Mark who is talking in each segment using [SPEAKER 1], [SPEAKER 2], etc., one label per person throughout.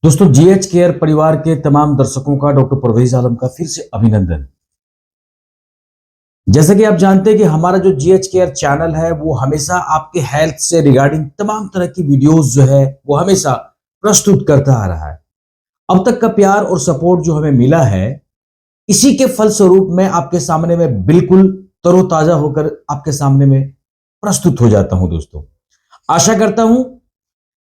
[SPEAKER 1] दोस्तों GH care परिवार के तमाम दर्शकों का डॉक्टर परवेज आलम का फिर से अभिनंदन। जैसे कि आप जानते हैं कि हमारा जो जीएच केयर चैनल है वो हमेशा आपके हेल्थ से रिगार्डिंग तमाम तरह की वीडियोस जो है वो हमेशा प्रस्तुत करता आ रहा है। अब तक का प्यार और सपोर्ट जो हमें मिला है, इसी के फलस्वरूप मैं आपके सामने में बिल्कुल तरोताजा होकर आपके सामने में प्रस्तुत हो जाता हूं। दोस्तों आशा करता हूं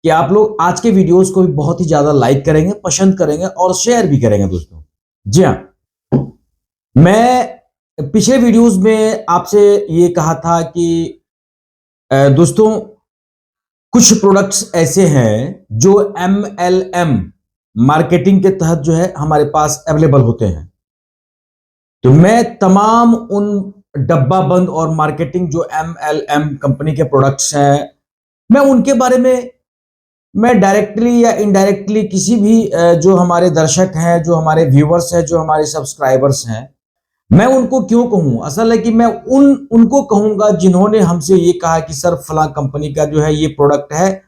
[SPEAKER 1] कि आप लोग आज के वीडियोस को भी बहुत ही ज्यादा लाइक करेंगे, पसंद करेंगे और शेयर भी करेंगे। दोस्तों जी हाँ, मैं पिछले वीडियोस में आपसे ये कहा था कि दोस्तों कुछ प्रोडक्ट्स ऐसे हैं जो एमएलएम मार्केटिंग के तहत जो है हमारे पास अवेलेबल होते हैं। तो मैं तमाम उन डब्बा बंद और मार्केटिंग जो एमएलएम कंपनी के प्रोडक्ट्स हैं, मैं उनके बारे में मैं डायरेक्टली या इनडायरेक्टली किसी भी जो हमारे दर्शक हैं, जो हमारे व्यूवर्स हैं, जो हमारे सब्सक्राइबर्स हैं, मैं उनको क्यों कहूं। असल है कि मैं उनको कहूंगा जिन्होंने हमसे ये कहा कि सर फला कंपनी का जो है ये प्रोडक्ट है,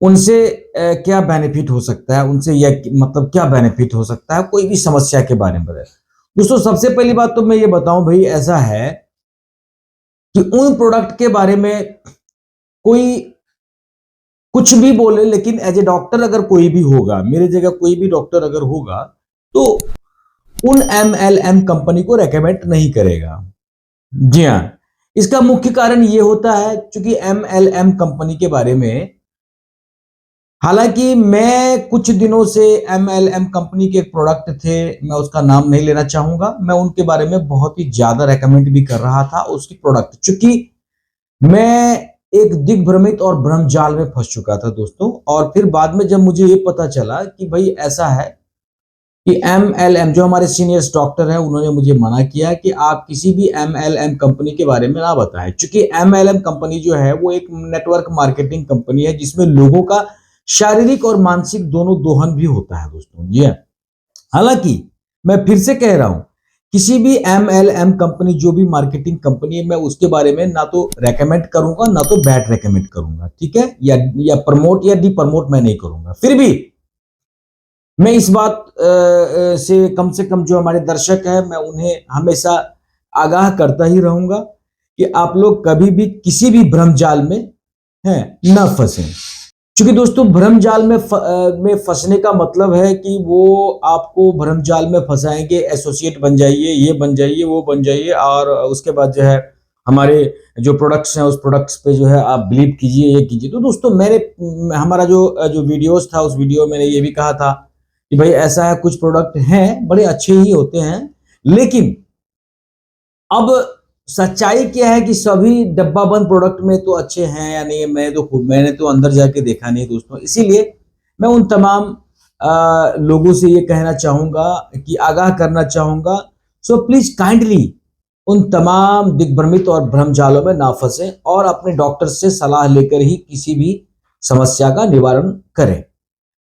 [SPEAKER 1] उनसे क्या बेनिफिट हो सकता है, उनसे यह मतलब क्या बेनिफिट हो सकता है, कोई भी समस्या के बारे में बताए। दोस्तों सबसे पहली बात तो मैं ये बताऊं भाई, ऐसा है कि उन प्रोडक्ट के बारे में कोई कुछ भी बोले, लेकिन एज ए डॉक्टर अगर कोई भी होगा, मेरे जगह कोई भी डॉक्टर अगर होगा, तो उन एमएलएम कंपनी को रेकमेंड नहीं करेगा। जी हाँ, इसका मुख्य कारण यह होता है क्योंकि एमएलएम कंपनी के बारे में, हालांकि मैं कुछ दिनों से एमएलएम कंपनी के एक प्रोडक्ट थे, मैं उसका नाम नहीं लेना चाहूंगा, मैं उनके बारे में बहुत ही ज्यादा रेकमेंड भी कर रहा था उसकी प्रोडक्ट, चूंकि मैं एक दिग्भ्रमित और भ्रमजाल में फंस चुका था दोस्तों। और फिर बाद में जब मुझे ये पता चला कि भाई ऐसा है कि एमएलएम जो हमारे सीनियर डॉक्टर हैं, उन्होंने मुझे मना किया कि आप किसी भी एमएलएम कंपनी के बारे में ना बताएं, क्योंकि एमएलएम कंपनी जो है वो एक नेटवर्क मार्केटिंग कंपनी है जिसमें लोगों का शारीरिक और मानसिक दोनों दोहन भी होता है दोस्तों। जी हाँ, हालांकि मैं फिर से कह रहा हूं, किसी भी एमएलएम कंपनी जो भी मार्केटिंग कंपनी है, मैं उसके बारे में ना तो रेकमेंड करूंगा ना तो बैड रेकमेंड करूंगा, ठीक है, या प्रमोट या डी प्रमोट मैं नहीं करूंगा। फिर भी मैं इस बात से कम जो हमारे दर्शक हैं, मैं उन्हें हमेशा आगाह करता ही रहूंगा कि आप लोग कभी भी किसी भी भ्रमजाल में हैं न फंसें। क्योंकि दोस्तों भ्रमजाल में फंसने का मतलब है कि वो आपको भ्रमजाल में फंसाएंगे, एसोसिएट बन जाइए, ये बन जाइए, वो बन जाइए, और उसके बाद जो है हमारे जो प्रोडक्ट्स हैं उस प्रोडक्ट्स पे जो है आप बिलीव कीजिए, ये कीजिए। तो दोस्तों हमारा जो जो वीडियोस था, उस वीडियो में मैंने ये भी कहा था कि भाई ऐसा है, कुछ प्रोडक्ट हैं बड़े अच्छे ही होते हैं, लेकिन अब सच्चाई क्या है कि सभी डब्बा बंद प्रोडक्ट में तो अच्छे हैं या नहीं, मैंने तो अंदर जाके देखा नहीं दोस्तों। इसीलिए मैं उन तमाम लोगों से ये कहना चाहूंगा कि आगाह करना चाहूंगा, सो प्लीज काइंडली उन तमाम दिग्भ्रमित और भ्रमजालों में ना फंसे और अपने डॉक्टर से सलाह लेकर ही किसी भी समस्या का निवारण करें।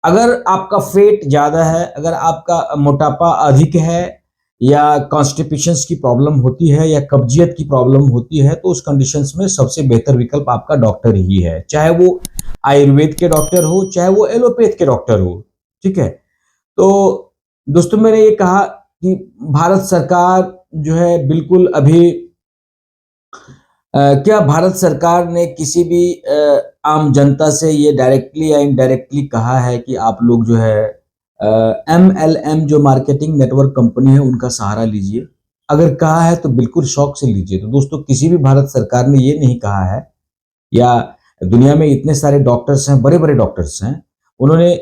[SPEAKER 1] अगर आपका फेट ज्यादा है, अगर आपका मोटापा अधिक है, या कॉन्स्टिपेशंस की प्रॉब्लम होती है, या कब्जियत की प्रॉब्लम होती है, तो उस कंडीशंस में सबसे बेहतर विकल्प आपका डॉक्टर ही है, चाहे वो आयुर्वेद के डॉक्टर हो, चाहे वो एलोपैथ के डॉक्टर हो, ठीक है। तो दोस्तों मैंने ये कहा कि भारत सरकार जो है बिल्कुल अभी क्या भारत सरकार ने किसी भी आम जनता से ये डायरेक्टली या इनडायरेक्टली कहा है कि आप लोग जो है एमएलएम जो मार्केटिंग नेटवर्क कंपनी है उनका सहारा लीजिए? अगर कहा है तो बिल्कुल शौक से लीजिए। तो दोस्तों किसी भी भारत सरकार ने ये नहीं कहा है, या दुनिया में इतने सारे डॉक्टर्स हैं, बड़े बड़े डॉक्टर्स हैं, उन्होंने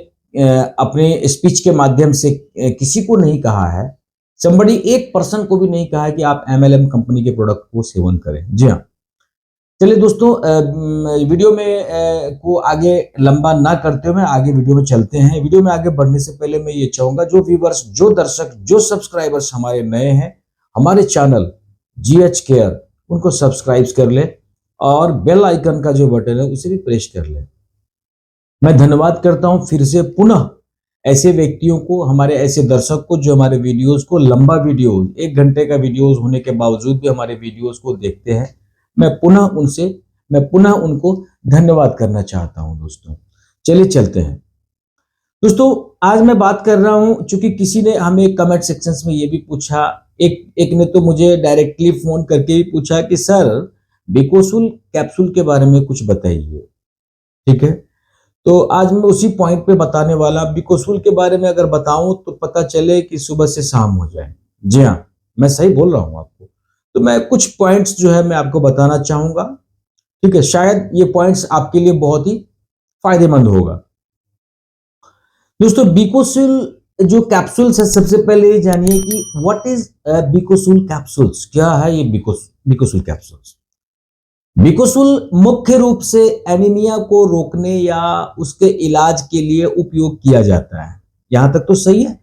[SPEAKER 1] अपने स्पीच के माध्यम से किसी को नहीं कहा है, समबड़ी एक पर्सन को भी नहीं कहा है कि आप एमएलएम कंपनी के प्रोडक्ट को सेवन करें। जी हाँ, चलिए दोस्तों वीडियो में को आगे लंबा ना करते हुए आगे वीडियो में चलते हैं। वीडियो में आगे बढ़ने से पहले मैं ये चाहूंगा, जो व्यूवर्स, जो दर्शक, जो सब्सक्राइबर्स हमारे नए हैं, हमारे चैनल जीएच केयर उनको सब्सक्राइब कर ले और बेल आइकन का जो बटन है उसे भी प्रेस कर ले। मैं धन्यवाद करता हूं फिर से पुनः ऐसे व्यक्तियों को, हमारे ऐसे दर्शक को जो हमारे वीडियोस को, लंबा वीडियो 1 घंटे का वीडियोस होने के बावजूद भी हमारे वीडियोस को देखते हैं। मैं पुनः उनको धन्यवाद करना चाहता हूं दोस्तों। चलिए चलते हैं दोस्तों। आज मैं बात कर रहा हूं, चूंकि किसी ने हमें कमेंट सेक्शंस में ये भी पूछा, एक ने तो मुझे डायरेक्टली फोन करके भी पूछा कि सर बिकोसूल कैप्सूल के बारे में कुछ बताइए। ठीक है, तो आज मैं उसी पॉइंट पे बताने वाला। बिकोसूल के बारे में अगर बताऊं तो पता चले कि सुबह से शाम हो जाए। जी हाँ, मैं सही बोल रहा हूं आपको। तो मैं कुछ पॉइंट्स जो है मैं आपको बताना चाहूंगा। ठीक है, शायद ये पॉइंट्स आपके लिए बहुत ही फायदेमंद होगा। दोस्तों, बिकोसूल जो कैप्सूल्स है, सबसे पहले ये जानिए कि व्हाट इज बिकोसूल कैप्सूल्स। क्या है ये बिकोसूल कैप्सूल्स? बिकोसूल मुख्य रूप से एनीमिया को रोकने या उसके इलाज के लिए उपयोग किया जाता है। यहां तक तो सही है।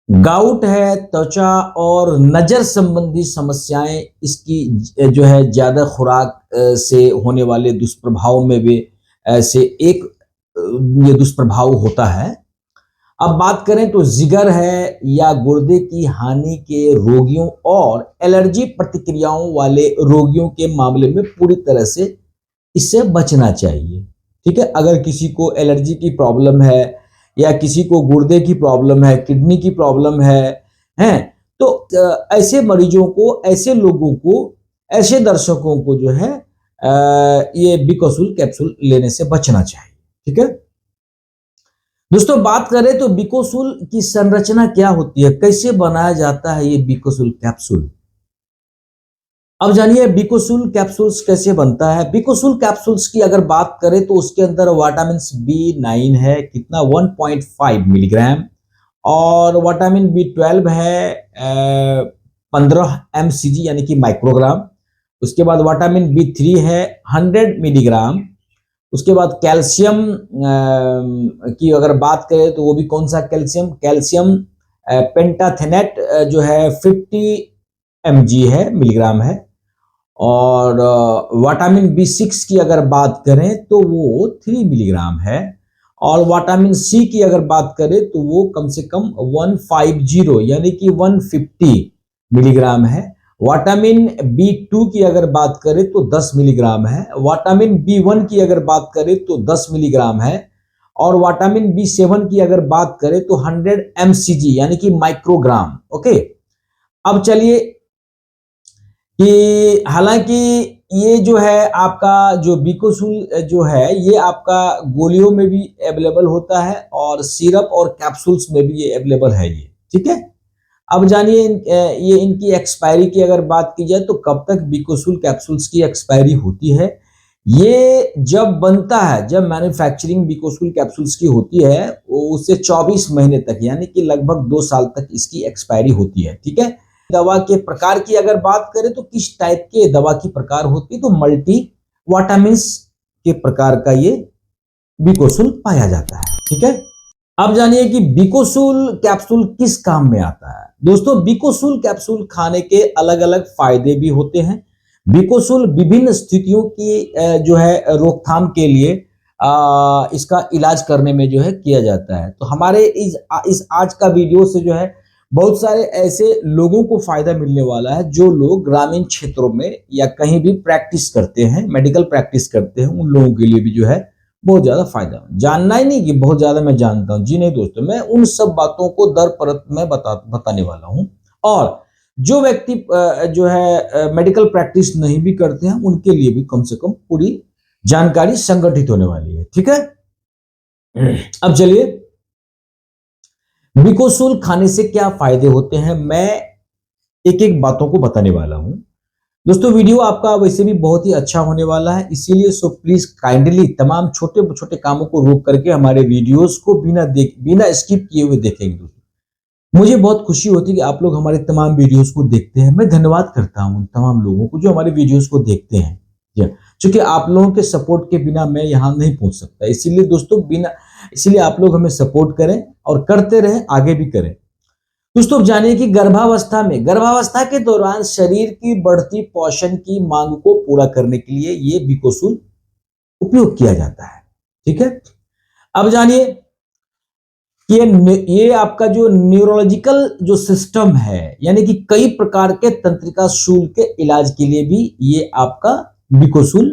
[SPEAKER 1] गाउट है, त्वचा और नजर संबंधी समस्याएं इसकी जो है ज्यादा खुराक से होने वाले दुष्प्रभाव में भी से एक ये दुष्प्रभाव होता है। अब बात करें तो जिगर है या गुर्दे की हानि के रोगियों और एलर्जी प्रतिक्रियाओं वाले रोगियों के मामले में पूरी तरह से इससे बचना चाहिए। ठीक है, अगर किसी को एलर्जी की प्रॉब्लम है या किसी को गुर्दे की प्रॉब्लम है, किडनी की प्रॉब्लम है तो ऐसे मरीजों को, ऐसे लोगों को, ऐसे दर्शकों को जो है ये बिकोसूल कैप्सूल लेने से बचना चाहिए। ठीक है दोस्तों, बात करें तो बिकोसूल की संरचना क्या होती है, कैसे बनाया जाता है ये बिकोसूल कैप्सूल। अब जानिए बिकोसूल कैप्सूल्स कैसे बनता है। बिकोसूल कैप्सूल्स की अगर बात करें तो उसके अंदर विटामिन B9 है, कितना 1.5 मिलीग्राम, और विटामिन B12 है 15 mcg यानी कि माइक्रोग्राम। उसके बाद विटामिन B3 है 100 मिलीग्राम। उसके बाद कैल्शियम की अगर बात करें तो वो भी कौन सा कैल्शियम पेंटाथेनेट जो है 50 mg है, मिलीग्राम है। और विटामिन B6 की अगर बात करें तो वो 3 मिलीग्राम है। और विटामिन C की अगर बात करें तो वो कम से कम 150 यानी कि 150 मिलीग्राम है। विटामिन B2 की अगर बात करें तो 10 मिलीग्राम है। विटामिन B1 की अगर बात करें तो 10 मिलीग्राम है। और विटामिन B7 की अगर बात करें तो 100 mcg यानी कि माइक्रोग्राम। ओके, अब चलिए कि हालांकि ये जो है आपका जो बिकोसूल जो है ये आपका गोलियों में भी अवेलेबल होता है और सिरप और कैप्सूल्स में भी ये अवेलेबल है ये। ठीक है, अब जानिए ये इनकी एक्सपायरी की अगर बात की जाए तो कब तक बिकोसूल कैप्सूल्स की एक्सपायरी होती है। ये जब बनता है, जब मैन्युफैक्चरिंग बिकोसूल कैप्सूल्स की होती है उससे 24 महीने तक यानी कि लगभग 2 साल तक इसकी एक्सपायरी होती है। ठीक है, दवा के प्रकार की अगर बात करें तो किस टाइप के दवा की प्रकार होती है, तो मल्टी विटामिन्स के प्रकार का ये बिकोसूल पाया जाता है। ठीक है, अब जानिए कि बिकोसूल कैप्सूल किस काम में आता है। दोस्तों, बिकोसूल कैप्सूल खाने के अलग अलग फायदे भी होते हैं। बिकोसूल विभिन्न स्थितियों की जो है रोकथाम के लिए इसका इलाज करने में जो है किया जाता है। तो हमारे इस आज का वीडियो से जो है बहुत सारे ऐसे लोगों को फायदा मिलने वाला है जो लोग ग्रामीण क्षेत्रों में या कहीं भी प्रैक्टिस करते हैं, मेडिकल प्रैक्टिस करते हैं, उन लोगों के लिए भी जो है बहुत ज्यादा फायदा। जानना ही नहीं कि बहुत ज्यादा मैं जानता हूं, जी नहीं दोस्तों, मैं उन सब बातों को दर परत में बताने वाला हूं। और जो व्यक्ति जो है मेडिकल प्रैक्टिस नहीं भी करते हैं उनके लिए भी कम से कम पूरी जानकारी संगठित होने वाली है। ठीक है, अब चलिए बिकोसूल खाने से क्या फायदे होते हैं, मैं एक एक बातों को बताने वाला हूं। दोस्तों, वीडियो आपका वैसे भी बहुत ही अच्छा होने वाला है, इसीलिए सो प्लीज काइंडली तमाम छोटे छोटे कामों को रोक करके हमारे वीडियोस को बिना स्किप किए हुए देखेंगे। दोस्तों, मुझे बहुत खुशी होती है कि आप लोग हमारे तमाम वीडियोस को देखते हैं। मैं धन्यवाद करता हूं उन तमाम लोगों को जो हमारे वीडियोस को देखते हैं, क्योंकि आप लोगों के सपोर्ट के बिना मैं यहां नहीं पहुंच सकता। इसीलिए आप लोग हमें सपोर्ट करें और करते रहें, आगे भी करें। दोस्तों, जानिए कि गर्भावस्था के दौरान शरीर की बढ़ती पोषण की मांग को पूरा करने के लिए ये बिकोसूल उपयोग किया जाता है। ठीक है, अब जानिए कि ये आपका जो न्यूरोलॉजिकल जो सिस्टम है यानी कि कई प्रकार के तंत्रिका शूल के इलाज के लिए भी ये आपका बिकोसूल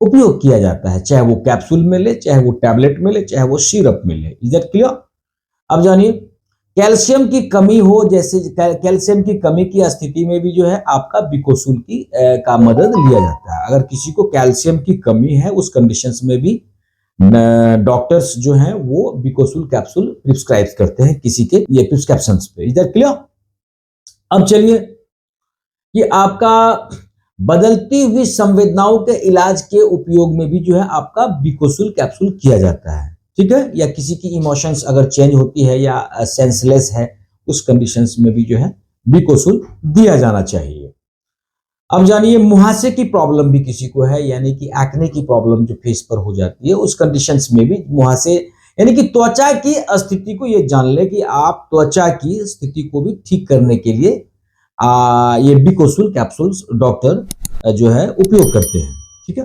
[SPEAKER 1] उपयोग किया जाता है, चाहे वो कैप्सूल में ले, चाहे वो टैबलेट में ले, चाहे वो सिरप में ले। Is that clear? अब जानिए, कैल्शियम की कमी हो, जैसे कैल्शियम की कमी की स्थिति में भी जो है आपका बिकोसूल की का मदद लिया जाता है। अगर किसी को कैल्शियम की कमी है उस कंडीशंस में भी डॉक्टर्स जो हैं वो बिकोसूल कैप्सूल प्रिस्क्राइब करते हैं किसी के ये प्रिस्क्रिप्शंस पे। इधर क्लियर। अब चलिए कि आपका बदलती हुई संवेदनाओं के इलाज के उपयोग में भी जो है आपका बिकोसूल कैप्सूल किया जाता है, ठीक है। या किसी की इमोशंस अगर चेंज होती है या सेंसलेस है, उस कंडीशंस में भी जो है बिकोसूल दिया जाना चाहिए। अब जानिए, मुहासे की प्रॉब्लम भी किसी को है, यानी कि एक्ने की प्रॉब्लम जो फेस पर हो जाती है, उस कंडीशंस में भी मुहासे यानी कि त्वचा की स्थिति को ये जान ले कि आप त्वचा की स्थिति को भी ठीक करने के लिए ये बिकोसूल कैप्सूल्स डॉक्टर जो है उपयोग करते हैं, ठीक है।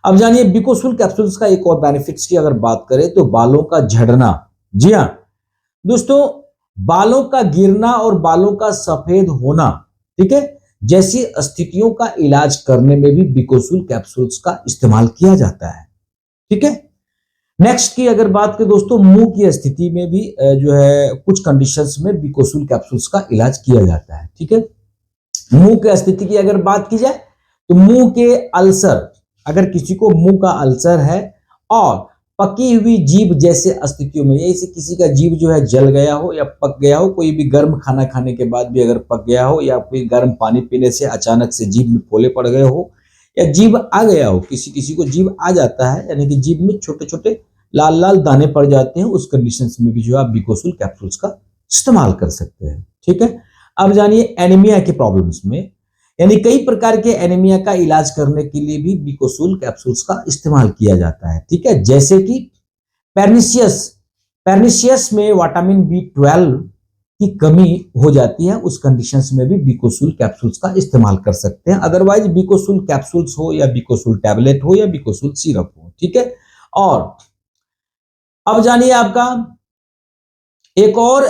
[SPEAKER 1] अब जानिए, बिकोसूल कैप्सूल्स का एक और बेनिफिट्स की अगर बात करें तो बालों का झड़ना। जी हाँ दोस्तों, बालों का गिरना और बालों का सफेद होना, ठीक है, जैसी स्थितियों का इलाज करने में भी बिकोसूल कैप्सूल्स का इस्तेमाल किया जाता है, ठीक है। नेक्स्ट की अगर बात करें दोस्तों, मुंह की स्थिति में भी जो है कुछ कंडीशंस में बिकोसूल कैप्सूल्स का इलाज किया जाता है, ठीक है। मुंह की स्थिति की अगर बात की जाए तो मुंह के अल्सर, अगर किसी को मुंह का अल्सर है और पकी हुई जीभ जैसे स्थितियों में, जैसे किसी का जीभ जो है जल गया हो या पक गया हो, कोई भी गर्म खाना खाने के बाद भी अगर पक गया हो, या कोई गर्म पानी पीने से अचानक से जीभ में फोले पड़ गए हो, या जीभ आ गया हो, किसी किसी को जीभ आ जाता है, यानी कि जीभ में छोटे छोटे लाल लाल दाने पड़ जाते हैं, उस कंडीशंस में भी जो आप बिकोसूल कैप्सूल्स का इस्तेमाल कर सकते हैं, ठीक है। अब जानिए, एनीमिया के प्रॉब्लम्स में, यानी कई प्रकार के एनीमिया का इलाज करने के लिए भी बिकोसूल कैप्सूल्स का इस्तेमाल किया जाता है, ठीक है। जैसे कि पेर्निशियस में विटामिन B12 की कमी हो जाती है, उस कंडीशंस में भी बिकोसूल कैप्सूल्स का इस्तेमाल कर सकते हैं। अदरवाइज बिकोसूल कैप्सूल्स हो या बिकोसूल टैबलेट हो या बिकोसूल सिरप हो, ठीक है। और अब जानिए, आपका एक और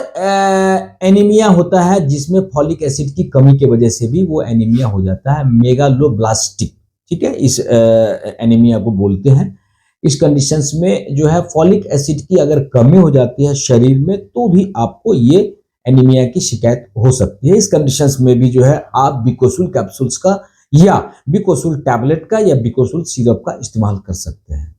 [SPEAKER 1] एनीमिया होता है जिसमें फॉलिक एसिड की कमी की वजह से भी वो एनीमिया हो जाता है, मेगालोब्लास्टिक, ठीक है। इस एनीमिया को बोलते हैं। इस कंडीशंस में जो है फॉलिक एसिड की अगर कमी हो जाती है शरीर में, तो भी आपको ये एनीमिया की शिकायत हो सकती है। इस कंडीशंस में भी जो है आप बिकोसूल कैप्सूल्स का या बिकोसूल टैबलेट का या बिकोसूल सिरप का इस्तेमाल कर सकते हैं।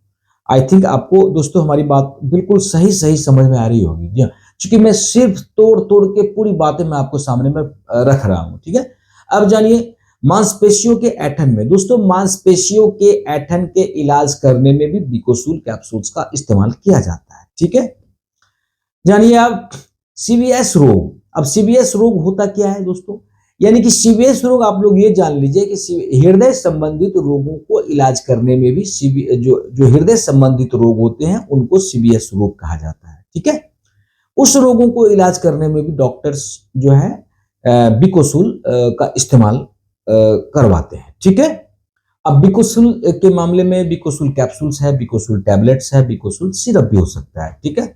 [SPEAKER 1] आई थिंक आपको दोस्तों हमारी बात बिल्कुल सही सही समझ में आ रही होगी। जी हाँ, क्योंकि मैं सिर्फ तोड़ तोड़ के पूरी बातें मैं आपको सामने में रख रहा हूं, ठीक है। अब जानिए, मांसपेशियों के ऐंठन में दोस्तों, मांसपेशियों के ऐंठन के इलाज करने में भी बिकोसूल कैप्सूल्स का इस्तेमाल किया जाता है, ठीक है। जानिए आप, सीवीएस रोग। अब सीवीएस रोग होता क्या है दोस्तों, यानी कि सीवीएस रोग आप लोग ये जान लीजिए कि हृदय संबंधित रोगों को इलाज करने में भी जो हृदय संबंधित रोग होते हैं उनको सीवीएस रोग कहा जाता है, ठीक है। उस रोगों को इलाज करने में भी डॉक्टर्स जो है बिकोसूल का इस्तेमाल करवाते हैं, ठीक है। अब बिकोसूल के मामले में बिकोसूल कैप्सूल्स है, बिकोसूल टैबलेट्स है, बिकोसूल सिरप भी हो सकता है, ठीक है।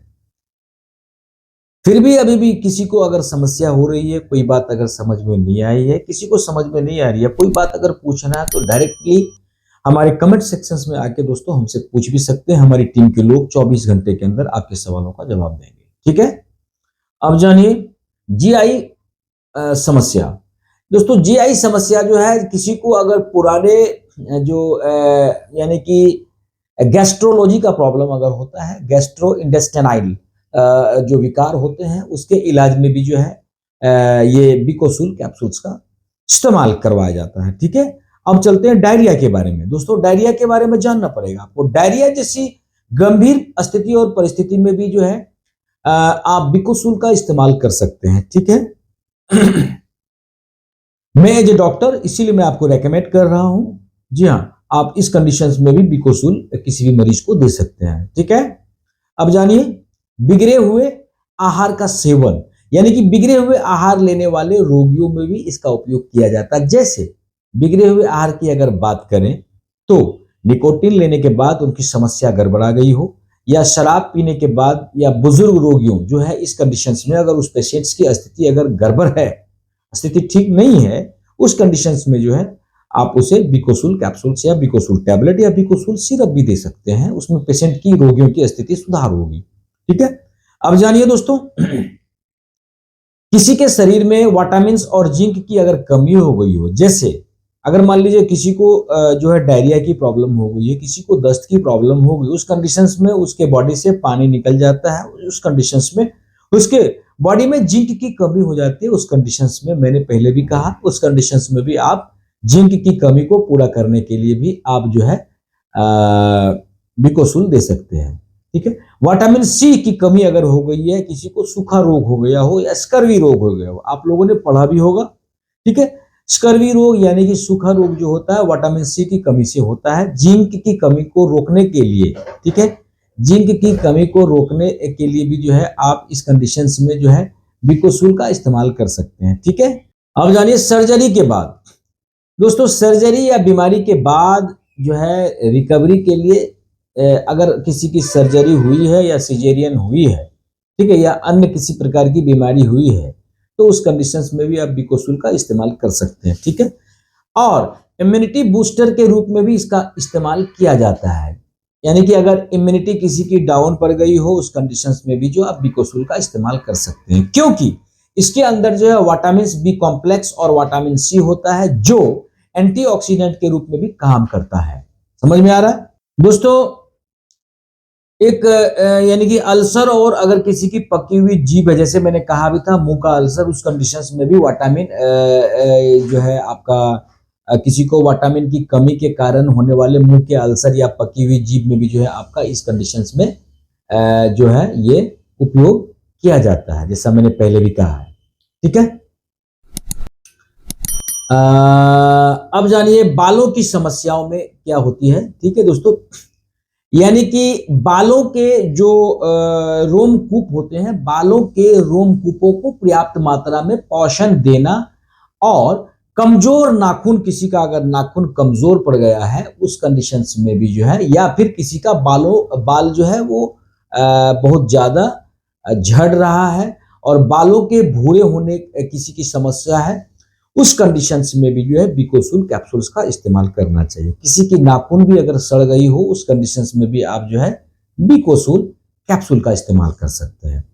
[SPEAKER 1] फिर भी अभी भी किसी को अगर समस्या हो रही है, कोई बात अगर समझ में नहीं आई है, किसी को समझ में नहीं आ रही है, कोई बात अगर पूछना है, तो डायरेक्टली हमारे कमेंट सेक्शंस में आके दोस्तों हमसे पूछ भी सकते हैं। हमारी टीम के लोग 24 घंटे के अंदर आपके सवालों का जवाब देंगे, ठीक है। अब जानिए, जीआई समस्या। दोस्तों, जीआई समस्या जो है, किसी को अगर पुराने जो यानी कि गैस्ट्रोलॉजी का प्रॉब्लम अगर होता है, गैस्ट्रो इंटेस्टाइनल जो विकार होते हैं, उसके इलाज में भी जो है ये बिकोसूल कैप्सूल्स का इस्तेमाल करवाया जाता है, ठीक है। अब चलते हैं डायरिया के बारे में। दोस्तों, डायरिया के बारे में जानना पड़ेगा आपको। डायरिया जैसी गंभीर स्थिति और परिस्थिति में भी जो है आप बिकोसूल का इस्तेमाल कर सकते हैं, ठीक है। मैं एज ए डॉक्टर इसीलिए मैं आपको रेकमेंड कर रहा हूं। जी हाँ, आप इस कंडीशंस में भी बिकोसूल किसी भी मरीज को दे सकते हैं, ठीक है। अब जानिए, बिगड़े हुए आहार का सेवन, यानी कि बिगड़े हुए आहार लेने वाले रोगियों में भी इसका उपयोग किया जाता है। जैसे बिगड़े हुए आहार की अगर बात करें तो निकोटीन लेने के बाद उनकी समस्या गड़बड़ा गई हो, या शराब पीने के बाद, या बुजुर्ग रोगियों जो है इस कंडीशंस में अगर उस पेशेंट्स की स्थिति अगर गड़बड़ है, स्थिति ठीक नहीं है, उस कंडीशंस में जो है आप उसे बिकोसूल कैप्सूल्स या बिकोसूल टैबलेट या बिकोसूल सिरप भी दे सकते हैं। उसमें पेशेंट की, रोगियों की स्थिति सुधार होगी, ठीक है। अब जानिए दोस्तों, किसी के शरीर में विटामिन और जिंक की अगर कमी हो गई हो, जैसे अगर मान लीजिए किसी को जो है डायरिया की प्रॉब्लम हो गई है, किसी को दस्त की प्रॉब्लम हो गई, उस कंडीशंस में उसके बॉडी से पानी निकल जाता है, उस कंडीशंस में उसके बॉडी में जिंक की कमी हो जाती है, उस कंडीशंस में मैंने पहले भी कहा, उस कंडीशंस में भी आप जिंक की कमी को पूरा करने के लिए भी आप जो है बिकोसूल दे सकते हैं। ठीक है। विटामिन सी की कमी अगर हो गई है, किसी को सूखा रोग हो गया हो या स्कर्वी रोग हो गया हो, आप लोगों ने पढ़ा भी होगा। ठीक है। स्कर्वी रोग यानी कि सूखा रोग जो होता है विटामिन सी की कमी से होता है। जिंक की कमी को रोकने के लिए, ठीक है, जिंक की कमी को रोकने के लिए भी जो है आप इस कंडीशंस में जो है बिकोसूल का इस्तेमाल कर सकते हैं। ठीक है। अब जानिए सर्जरी के बाद दोस्तों, सर्जरी या बीमारी के बाद जो है रिकवरी के लिए अगर किसी की सर्जरी हुई है या सिजेरियन हुई है, ठीक है, या अन्य किसी प्रकार की बीमारी हुई है, तो उस कंडीशंस में भी आप बिकोसूल का इस्तेमाल कर सकते हैं। ठीक है। और इम्यूनिटी बूस्टर के रूप में भी इसका इस्तेमाल किया जाता है, यानी कि अगर इम्यूनिटी किसी की डाउन पड़ गई हो, उस कंडीशंस में भी जो आप बिकोसूल का इस्तेमाल कर सकते हैं, क्योंकि इसके अंदर जो है विटामिन बी कॉम्प्लेक्स और विटामिन सी होता है, जो एंटीऑक्सीडेंट के रूप में भी काम करता है। समझ में आ रहा है दोस्तों? एक यानी कि अल्सर, और अगर किसी की पकी हुई जीभ है, जैसे मैंने कहा भी था मुंह का अल्सर, उस कंडीशंस में भी विटामिन जो है आपका किसी को विटामिन की कमी के कारण होने वाले मुंह के अल्सर या पकी हुई जीभ में भी जो है आपका इस कंडीशंस में जो है ये उपयोग किया जाता है, जैसा मैंने पहले भी कहा है। ठीक है। अब जानिए बालों की समस्याओं में क्या होती है। ठीक है दोस्तों, यानी कि बालों के जो रोमकूप होते हैं, बालों के रोमकूपों को पर्याप्त मात्रा में पोषण देना, और कमजोर नाखून, किसी का अगर नाखून कमजोर पड़ गया है उस कंडीशंस में भी जो है, या फिर किसी का बाल जो है वो बहुत ज्यादा झड़ रहा है और बालों के भूरे होने किसी की समस्या है, उस कंडीशंस में भी जो है बिकोसूल कैप्सूल्स का इस्तेमाल करना चाहिए। किसी की नाखून भी अगर सड़ गई हो, उस कंडीशंस में भी आप जो है बिकोसूल कैप्सूल का इस्तेमाल कर सकते हैं।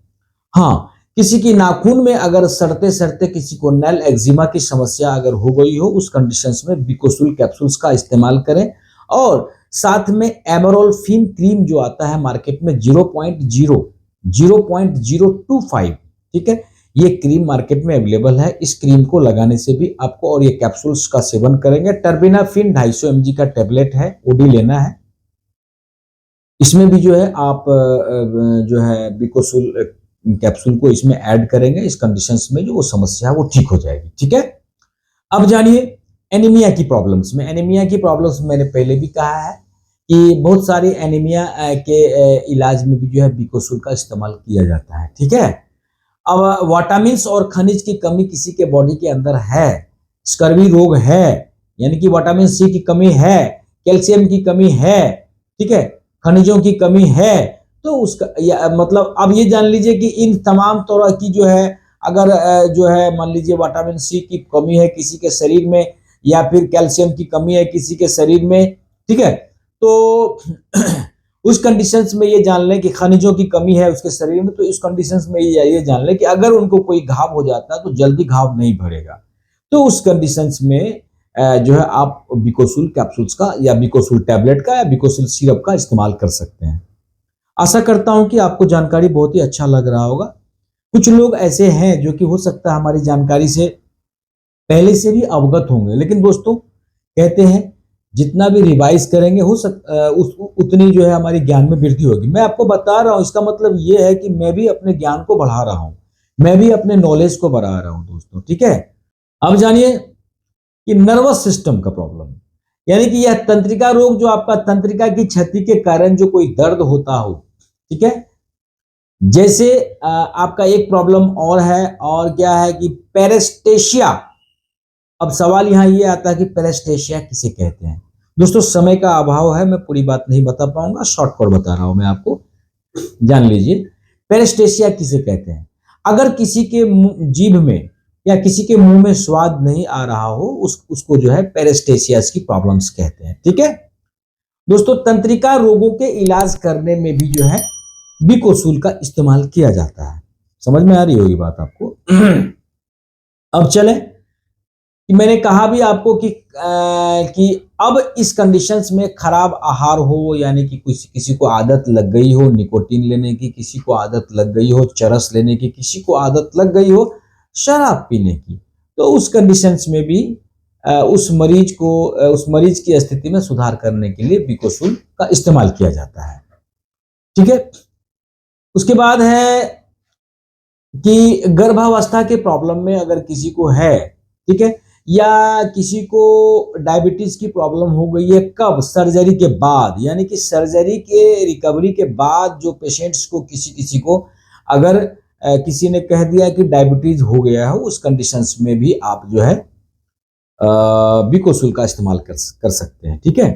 [SPEAKER 1] हाँ, किसी की नाखून में अगर सड़ते सड़ते किसी को नेल एक्जिमा की समस्या अगर हो गई हो, उस कंडीशंस में बिकोसूल कैप्सूल्स का इस्तेमाल करें। और साथ में एमरोल्फिन क्रीम जो आता है मार्केट में 0.025, ठीक है, ये क्रीम मार्केट में अवेलेबल है। इस क्रीम को लगाने से भी आपको, और ये कैप्सूल्स का सेवन करेंगे। टर्बिनाफिन 250 mg का टेबलेट है, ओडी लेना है। इसमें भी जो है आप जो है बिकोसूल कैप्सूल को इसमें ऐड करेंगे, इस कंडीशंस में जो वो समस्या है वो ठीक हो जाएगी। ठीक है। अब जानिए एनीमिया की प्रॉब्लम्स में। एनीमिया की प्रॉब्लम्स मैंने पहले भी कहा है कि बहुत सारी एनीमिया के इलाज में भी जो है बिकोसूल का इस्तेमाल किया जाता है। ठीक है। अब विटामिन और खनिज की कमी किसी के बॉडी के अंदर है, स्कर्वी रोग है, यानी कि विटामिन सी की कमी है, कैल्शियम की कमी है, ठीक है, खनिजों की कमी है, तो उसका मतलब अब ये जान लीजिए कि इन तमाम तरह की जो है, अगर जो है मान लीजिए विटामिन सी की कमी है किसी के शरीर में, या फिर कैल्शियम की कमी है किसी के शरीर में, ठीक है, तो उस कंडीशंस में ये जान लें कि खनिजों की कमी है उसके शरीर में, तो इस कंडीशंस में ये जान लें कि अगर उनको कोई घाव हो जाता है तो जल्दी घाव नहीं भरेगा। तो उस कंडीशंस में जो है आप बिकोसूल कैप्सूल्स का या बिकोसूल टैबलेट का या बिकोसूल सिरप का इस्तेमाल कर सकते हैं। आशा करता हूं कि आपको जानकारी बहुत ही अच्छा लग रहा होगा। कुछ लोग ऐसे हैं जो कि हो सकता है हमारी जानकारी से पहले से भी अवगत होंगे, लेकिन दोस्तों कहते हैं जितना भी रिवाइज करेंगे उतनी जो है हमारी ज्ञान में वृद्धि होगी। मैं आपको बता रहा हूं, इसका मतलब ये है कि मैं भी अपने ज्ञान को बढ़ा रहा हूं, मैं भी अपने नॉलेज को बढ़ा रहा हूं दोस्तों। ठीक है। अब जानिए कि नर्वस सिस्टम का प्रॉब्लम, यानी कि यह तंत्रिका रोग, जो आपका तंत्रिका की क्षति के कारण जो कोई दर्द होता हो, ठीक है, जैसे आपका एक प्रॉब्लम और है, और क्या है कि पेरेस्टेशिया। अब सवाल यहां ये आता है कि पेरेस्टेशिया किसे कहते हैं। दोस्तों समय का अभाव है, मैं पूरी बात नहीं बता पाऊंगा, शॉर्टकट बता रहा हूं मैं आपको, जान लीजिए पेरेस्टेशिया किसे कहते हैं। अगर किसी के जीभ में या किसी के मुंह में स्वाद नहीं आ रहा हो, उसको जो है पेरेस्टेशियास की प्रॉब्लम्स कहते हैं। ठीक है दोस्तों, तंत्रिका रोगों के इलाज करने में भी जो है बिकोसूल का इस्तेमाल किया जाता है। समझ में आ रही होगी बात आपको। अब चले कि मैंने कहा भी आपको कि अब इस कंडीशंस में खराब आहार हो, यानी कि किसी को आदत लग गई हो निकोटीन लेने की, किसी को आदत लग गई हो चरस लेने की, किसी को आदत लग गई हो शराब पीने की, तो उस कंडीशंस में भी उस मरीज की स्थिति में सुधार करने के लिए बिकोसूल का इस्तेमाल किया जाता है। ठीक है। उसके बाद है कि गर्भावस्था के प्रॉब्लम में अगर किसी को है, ठीक है, या किसी को डायबिटीज की प्रॉब्लम हो गई है, कब? सर्जरी के बाद, यानी कि सर्जरी के रिकवरी के बाद जो पेशेंट्स को किसी को अगर किसी ने कह दिया कि डायबिटीज हो गया है, उस कंडीशंस में भी आप जो है बिकोसूल का इस्तेमाल कर सकते हैं। ठीक है।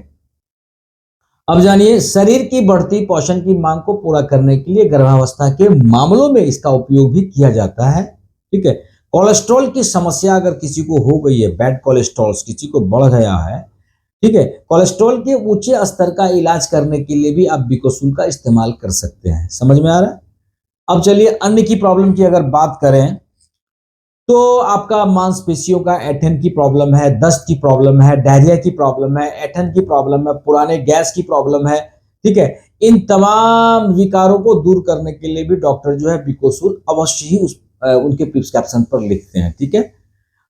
[SPEAKER 1] अब जानिए, शरीर की बढ़ती पोषण की मांग को पूरा करने के लिए गर्भावस्था के मामलों में इसका उपयोग भी किया जाता है। ठीक है। कोलेस्ट्रॉल की समस्या अगर किसी को हो गई है, बैड कोलेस्ट्रॉल किसी को बढ़ गया है, ठीक है, कोलेस्ट्रॉल के ऊंचे स्तर का इलाज करने के लिए भी आप बिकोसूल का इस्तेमाल कर सकते हैं। समझ में आ रहा है। अब चलिए, अन्य की प्रॉब्लम की अगर बात करें तो आपका मांसपेशियों का ऐंठन की प्रॉब्लम है, दस्त की प्रॉब्लम है, डायरिया की प्रॉब्लम है, ऐंठन की प्रॉब्लम है, पुराने गैस की प्रॉब्लम है। ठीक है। इन तमाम विकारों को दूर करने के लिए भी डॉक्टर जो है बिकोसूल अवश्य ही उनके प्रिस्क्रिप्शन पर लिखते हैं। ठीक है।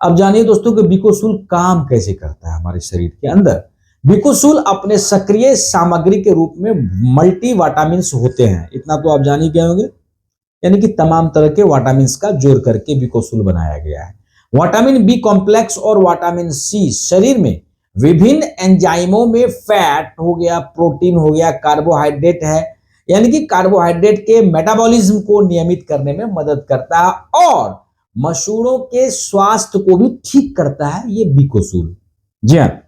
[SPEAKER 1] अब जानिए दोस्तों कि बिकोसूल काम कैसे करता है हमारे शरीर के अंदर। बिकोसूल अपने सक्रिय सामग्री के रूप में मल्टी विटामिन्स होते हैं, इतना तो आप जान ही गए होंगे, यानी कि तमाम तरह के विटामिन्स का जोड़ करके बिकोसूल बनाया गया है। विटामिन बी कॉम्प्लेक्स और विटामिन सी शरीर में विभिन्न एंजाइमों में फैट हो गया, प्रोटीन हो गया, कार्बोहाइड्रेट है, यानी कि कार्बोहाइड्रेट के मेटाबॉलिज्म को नियमित करने में मदद करता है और मसूड़ों के स्वास्थ्य को भी ठीक करता है ये बिकोसूल। जी हाँ,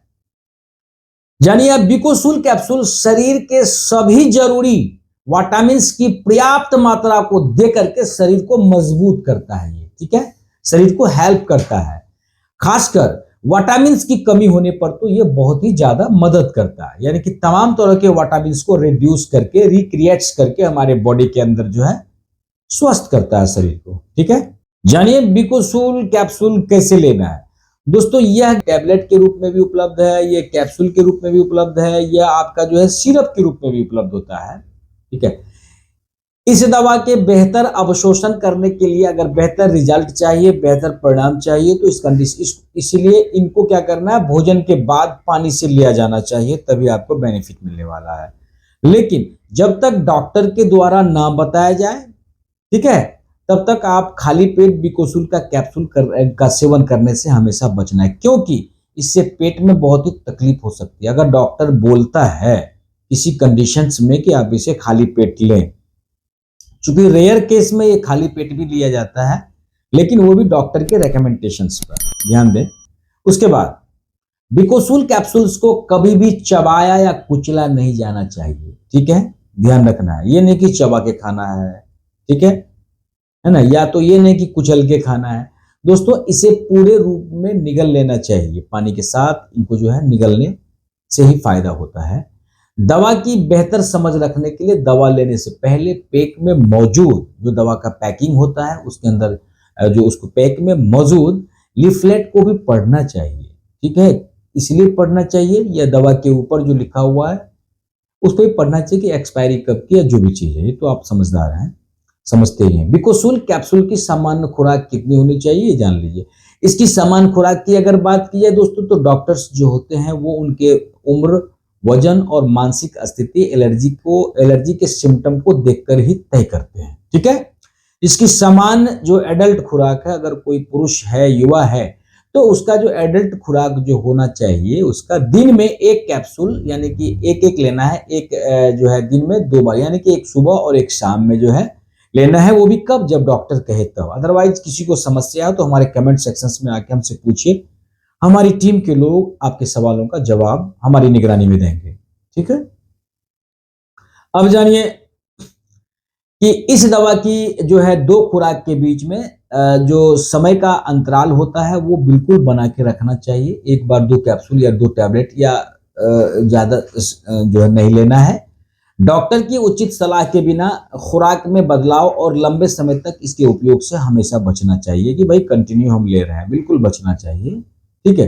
[SPEAKER 1] जानिए, बिकोसूल कैप्सूल शरीर के सभी जरूरी विटामिन्स की पर्याप्त मात्रा को दे करके शरीर को मजबूत करता है ये। ठीक है। शरीर को हेल्प करता है, खासकर विटामिन्स की कमी होने पर तो ये बहुत ही ज्यादा मदद करता है, यानी कि तमाम तरह के विटामिन्स को रिड्यूस करके रिक्रिएट्स करके हमारे बॉडी के अंदर जो है स्वस्थ करता है शरीर को। ठीक है। जानिए, बिकोसूल कैप्सूल कैसे लेना है। दोस्तों, यह टैबलेट के रूप में भी उपलब्ध है, यह कैप्सूल के रूप में भी उपलब्ध है, यह आपका जो है सिरप के रूप में भी उपलब्ध होता है। ठीक है। इस दवा के बेहतर अवशोषण करने के लिए अगर बेहतर रिजल्ट चाहिए, बेहतर परिणाम चाहिए, तो इसलिए इनको क्या करना है, भोजन के बाद पानी से लिया जाना चाहिए, तभी आपको बेनिफिट मिलने वाला है। लेकिन जब तक डॉक्टर के द्वारा ना बताया जाए, ठीक है, तब तक आप खाली पेट बिकोसूल का कैप्सूल का सेवन करने से हमेशा बचना है, क्योंकि इससे पेट में बहुत ही तकलीफ हो सकती है। अगर डॉक्टर बोलता है किसी कंडीशंस में कि आप इसे खाली पेट लें, चूंकि रेयर केस में ये खाली पेट भी लिया जाता है, लेकिन वो भी डॉक्टर के रेकमेंडेशंस पर ध्यान दें। उसके बाद बिकोसूल कैप्सूल्स को कभी भी चबाया या कुचला नहीं जाना चाहिए। ठीक है, ध्यान रखना है, ये नहीं कि चबा के खाना है, ठीक है ना, या तो ये नहीं कि कुचल के खाना है। दोस्तों, इसे पूरे रूप में निगल लेना चाहिए, पानी के साथ इनको जो है निगलने से ही फायदा होता है। दवा की बेहतर समझ रखने के लिए दवा लेने से पहले पैक में मौजूद जो दवा का पैकिंग होता है, उसके अंदर जो उसको पैक में मौजूद लीफलेट को भी पढ़ना चाहिए। ठीक है, इसलिए पढ़ना चाहिए, यह दवा के ऊपर जो लिखा हुआ है उस पर पढ़ना चाहिए कि एक्सपायरी कब की है, जो भी चीज है। ये तो आप समझदार हैं, समझते ही हैं। बिकोसूल कैप्सूल की सामान्य खुराक कितनी होनी चाहिए, ये जान लीजिए। इसकी सामान्य खुराक की अगर बात की जाए दोस्तों, तो डॉक्टर्स जो होते हैं वो उनके उम्र, वजन और मानसिक स्थिति, एलर्जी के सिम्टम को देखकर ही तय करते हैं। ठीक है। इसकी सामान्य जो एडल्ट खुराक है, अगर कोई पुरुष है, युवा है, तो उसका जो एडल्ट खुराक जो होना चाहिए, उसका दिन में एक कैप्सूल, यानी कि एक लेना है, एक जो है दिन में 2 बार, यानी कि एक सुबह और एक शाम में जो है लेना है। वो भी कब, जब डॉक्टर कहे तब। अदरवाइज किसी को समस्या है तो हमारे कमेंट सेक्शंस में आके हमसे पूछिए, हमारी टीम के लोग आपके सवालों का जवाब हमारी निगरानी में देंगे। ठीक है। अब जानिए कि इस दवा की जो है 2 खुराक के बीच में जो समय का अंतराल होता है वो बिल्कुल बना के रखना चाहिए। एक बार 2 कैप्सूल या 2 टैबलेट या ज्यादा जो है नहीं लेना है। डॉक्टर की उचित सलाह के बिना खुराक में बदलाव और लंबे समय तक इसके उपयोग से हमेशा बचना चाहिए कि भाई कंटिन्यू हम ले रहे हैं, बिल्कुल बचना चाहिए। ठीक है।